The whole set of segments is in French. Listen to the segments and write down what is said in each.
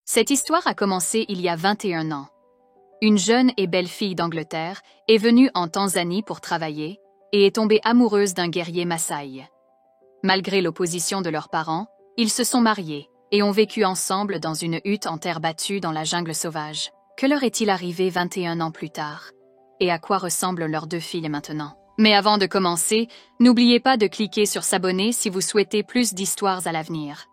Cette histoire a commencé il y a 21 ans. Une jeune et belle fille d'Angleterre est venue en Tanzanie pour travailler et est tombée amoureuse d'un guerrier Maasai. Malgré l'opposition de leurs parents, ils se sont mariés et ont vécu ensemble dans une hutte en terre battue dans la jungle sauvage. Que leur est-il arrivé 21 ans plus tard? Et à quoi ressemblent leurs deux filles maintenant? Mais avant de commencer, n'oubliez pas de cliquer sur s'abonner si vous souhaitez plus d'histoires à l'avenir.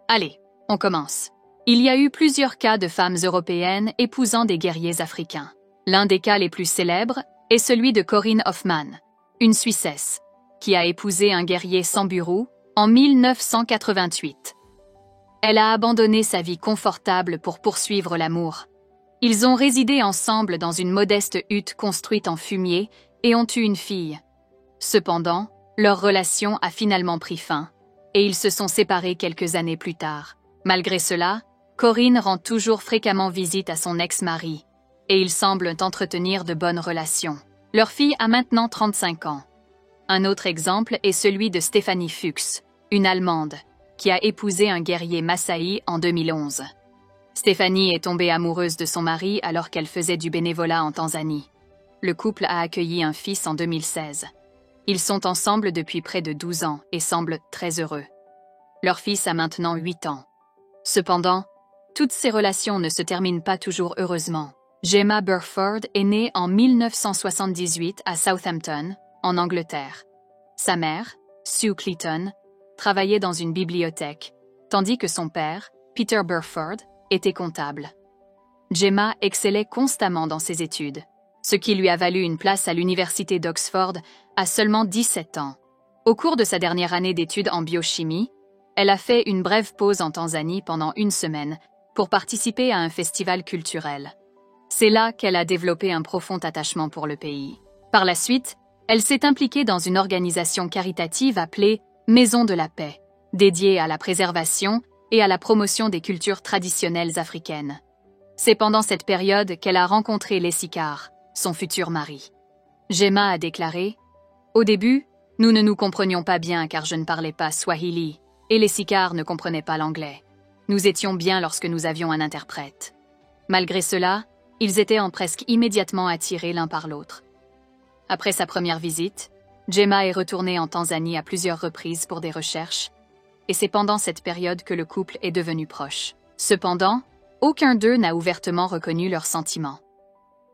Allez, on commence. Il y a eu plusieurs cas de femmes européennes épousant des guerriers africains. L'un des cas les plus célèbres est celui de Corinne Hoffmann, une Suissesse, qui a épousé un guerrier Samburu en 1988. Elle a abandonné sa vie confortable pour poursuivre l'amour. Ils ont résidé ensemble dans une modeste hutte construite en fumier et ont eu une fille. Cependant, leur relation a finalement pris fin, et ils se sont séparés quelques années plus tard. Malgré cela, Corinne rend toujours fréquemment visite à son ex-mari, et ils semblent entretenir de bonnes relations. Leur fille a maintenant 35 ans. Un autre exemple est celui de Stephanie Fuchs, une Allemande, qui a épousé un guerrier Maasai en 2011. Stephanie est tombée amoureuse de son mari alors qu'elle faisait du bénévolat en Tanzanie. Le couple a accueilli un fils en 2016. Ils sont ensemble depuis près de 12 ans et semblent très heureux. Leur fils a maintenant 8 ans. Cependant, toutes ces relations ne se terminent pas toujours heureusement. Gemma Burford est née en 1978 à Southampton, en Angleterre. Sa mère, Sue Clayton, travaillait dans une bibliothèque, tandis que son père, Peter Burford, était comptable. Gemma excellait constamment dans ses études, ce qui lui a valu une place à l'université d'Oxford à seulement 17 ans. Au cours de sa dernière année d'études en biochimie, elle a fait une brève pause en Tanzanie pendant une semaine pour participer à un festival culturel. C'est là qu'elle a développé un profond attachement pour le pays. Par la suite, elle s'est impliquée dans une organisation caritative appelée Maison de la Paix, dédiée à la préservation et à la promotion des cultures traditionnelles africaines. C'est pendant cette période qu'elle a rencontré Lessikar, son futur mari. Gemma a déclaré « Au début, nous ne nous comprenions pas bien car je ne parlais pas swahili et Lessikar ne comprenait pas l'anglais. Nous étions bien lorsque nous avions un interprète. Malgré cela, ils étaient presque immédiatement attirés l'un par l'autre. Après sa première visite, Gemma est retournée en Tanzanie à plusieurs reprises pour des recherches, et c'est pendant cette période que le couple est devenu proche. Cependant, aucun d'eux n'a ouvertement reconnu leurs sentiments.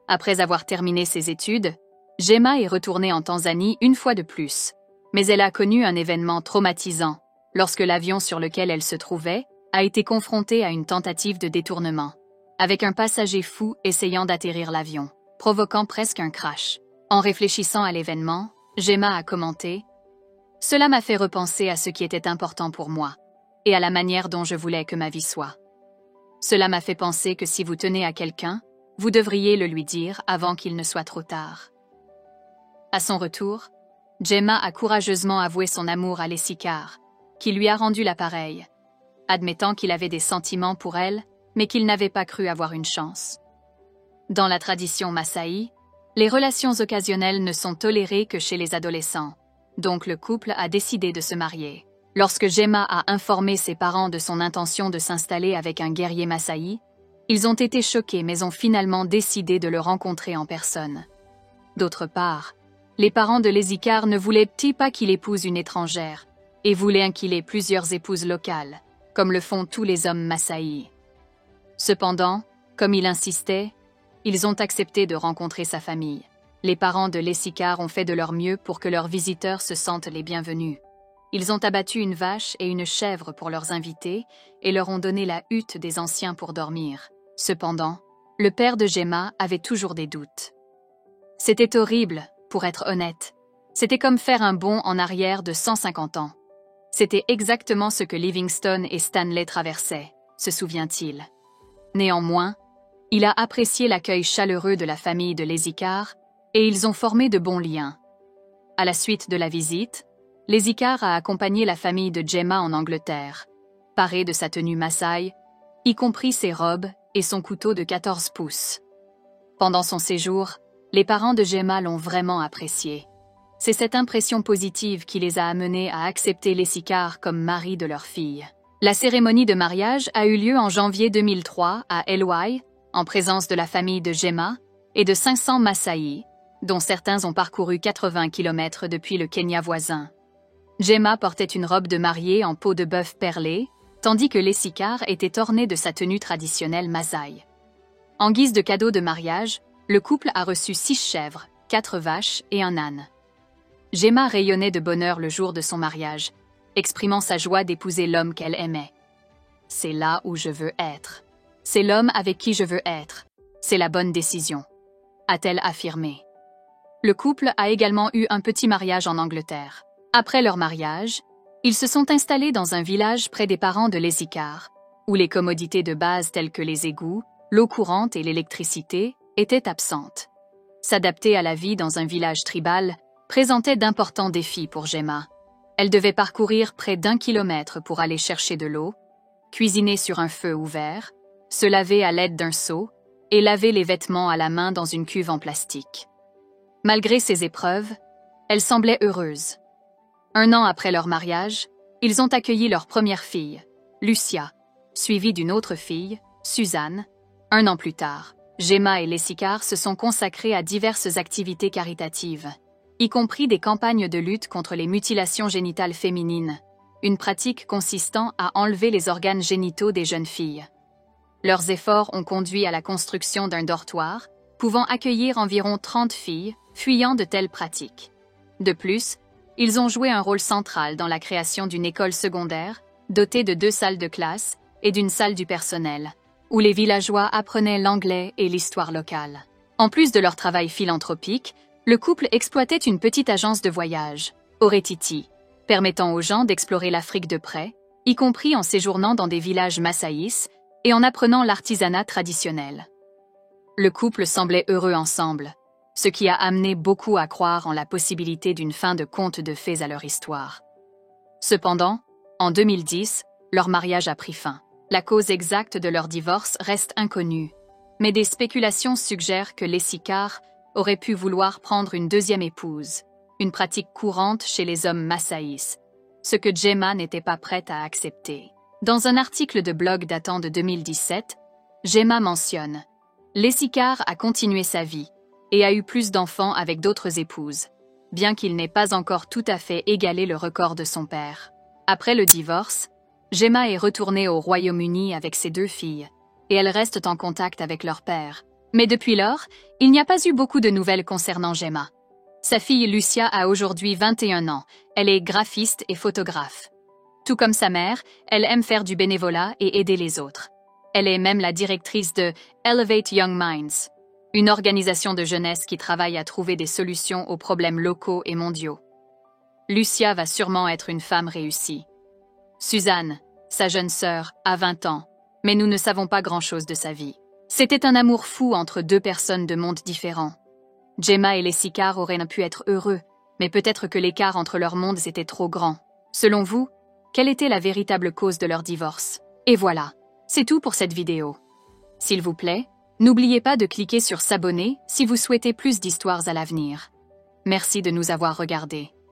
Après avoir terminé ses études, Gemma est retournée en Tanzanie une fois de plus, mais elle a connu un événement traumatisant lorsque l'avion sur lequel elle se trouvait a été confronté à une tentative de détournement, avec un passager fou essayant d'atterrir l'avion, provoquant presque un crash. En réfléchissant à l'événement, Gemma a commenté « Cela m'a fait repenser à ce qui était important pour moi et à la manière dont je voulais que ma vie soit. Cela m'a fait penser que si vous tenez à quelqu'un, vous devriez le lui dire avant qu'il ne soit trop tard. » À son retour, Gemma a courageusement avoué son amour à Lessikar, qui lui a rendu l'appareil, admettant qu'il avait des sentiments pour elle, mais qu'il n'avait pas cru avoir une chance. Dans la tradition Maasai, les relations occasionnelles ne sont tolérées que chez les adolescents, donc le couple a décidé de se marier. Lorsque Gemma a informé ses parents de son intention de s'installer avec un guerrier Maasai, ils ont été choqués mais ont finalement décidé de le rencontrer en personne. D'autre part, les parents de Lessikar ne voulaient pas qu'il épouse une étrangère et voulaient qu'il ait plusieurs épouses locales, comme le font tous les hommes Maasai. Cependant, comme il insistait, ils ont accepté de rencontrer sa famille. Les parents de Lessikar ont fait de leur mieux pour que leurs visiteurs se sentent les bienvenus. Ils ont abattu une vache et une chèvre pour leurs invités et leur ont donné la hutte des anciens pour dormir. Cependant, le père de Gemma avait toujours des doutes. C'était horrible, pour être honnête. C'était comme faire un bond en arrière de 150 ans. C'était exactement ce que Livingstone et Stanley traversaient, se souvient-il. Néanmoins, il a apprécié l'accueil chaleureux de la famille de Lessikar et ils ont formé de bons liens. À la suite de la visite, Lessikar a accompagné la famille de Gemma en Angleterre, parée de sa tenue Maasai, y compris ses robes et son couteau de 14 pouces. Pendant son séjour, les parents de Gemma l'ont vraiment apprécié. C'est cette impression positive qui les a amenés à accepter Lessikar comme mari de leur fille. La cérémonie de mariage a eu lieu en janvier 2003 à Elwai, en présence de la famille de Gemma et de 500 Maasai, dont certains ont parcouru 80 km depuis le Kenya voisin. Gemma portait une robe de mariée en peau de bœuf perlée, tandis que Lesikar était orné de sa tenue traditionnelle Maasai. En guise de cadeau de mariage, le couple a reçu 6 chèvres, 4 vaches et un âne. Gemma rayonnait de bonheur le jour de son mariage, exprimant sa joie d'épouser l'homme qu'elle aimait. « C'est là où je veux être. C'est l'homme avec qui je veux être. C'est la bonne décision », a-t-elle affirmé. Le couple a également eu un petit mariage en Angleterre. Après leur mariage, ils se sont installés dans un village près des parents de Lesikar, où les commodités de base telles que les égouts, l'eau courante et l'électricité étaient absentes. S'adapter à la vie dans un village tribal présentait d'importants défis pour Gemma. Elle devait parcourir près d'1 kilomètre pour aller chercher de l'eau, cuisiner sur un feu ouvert, se laver à l'aide d'un seau et laver les vêtements à la main dans une cuve en plastique. Malgré ces épreuves, elle semblait heureuse. 1 an après leur mariage, ils ont accueilli leur première fille, Lucia, suivie d'une autre fille, Suzanne. 1 an plus tard, Gemma et Lesikar se sont consacrés à diverses activités caritatives, y compris des campagnes de lutte contre les mutilations génitales féminines, une pratique consistant à enlever les organes génitaux des jeunes filles. Leurs efforts ont conduit à la construction d'un dortoir, pouvant accueillir environ 30 filles fuyant de telles pratiques. De plus, ils ont joué un rôle central dans la création d'une école secondaire, dotée de 2 salles de classe et d'une salle du personnel, où les villageois apprenaient l'anglais et l'histoire locale. En plus de leur travail philanthropique, le couple exploitait une petite agence de voyage, Oretiti, permettant aux gens d'explorer l'Afrique de près, y compris en séjournant dans des villages massaïs et en apprenant l'artisanat traditionnel. Le couple semblait heureux ensemble, ce qui a amené beaucoup à croire en la possibilité d'une fin de conte de fées à leur histoire. Cependant, en 2010, leur mariage a pris fin. La cause exacte de leur divorce reste inconnue, mais des spéculations suggèrent que Lesikar aurait pu vouloir prendre une deuxième épouse, une pratique courante chez les hommes massaïs, ce que Gemma n'était pas prête à accepter. Dans un article de blog datant de 2017, Gemma mentionne « Lesikar a continué sa vie et a eu plus d'enfants avec d'autres épouses, bien qu'il n'ait pas encore tout à fait égalé le record de son père. » Après le divorce, Gemma est retournée au Royaume-Uni avec ses 2 filles, et elles restent en contact avec leur père. Mais depuis lors, il n'y a pas eu beaucoup de nouvelles concernant Gemma. Sa fille Lucia a aujourd'hui 21 ans, elle est graphiste et photographe. Tout comme sa mère, elle aime faire du bénévolat et aider les autres. Elle est même la directrice de Elevate Young Minds, une organisation de jeunesse qui travaille à trouver des solutions aux problèmes locaux et mondiaux. Lucia va sûrement être une femme réussie. Suzanne, sa jeune sœur, a 20 ans, mais nous ne savons pas grand-chose de sa vie. C'était un amour fou entre 2 personnes de mondes différents. Gemma et Lesikar auraient pu être heureux, mais peut-être que l'écart entre leurs mondes était trop grand. Selon vous, quelle était la véritable cause de leur divorce? Et voilà, c'est tout pour cette vidéo. S'il vous plaît, n'oubliez pas de cliquer sur s'abonner si vous souhaitez plus d'histoires à l'avenir. Merci de nous avoir regardés.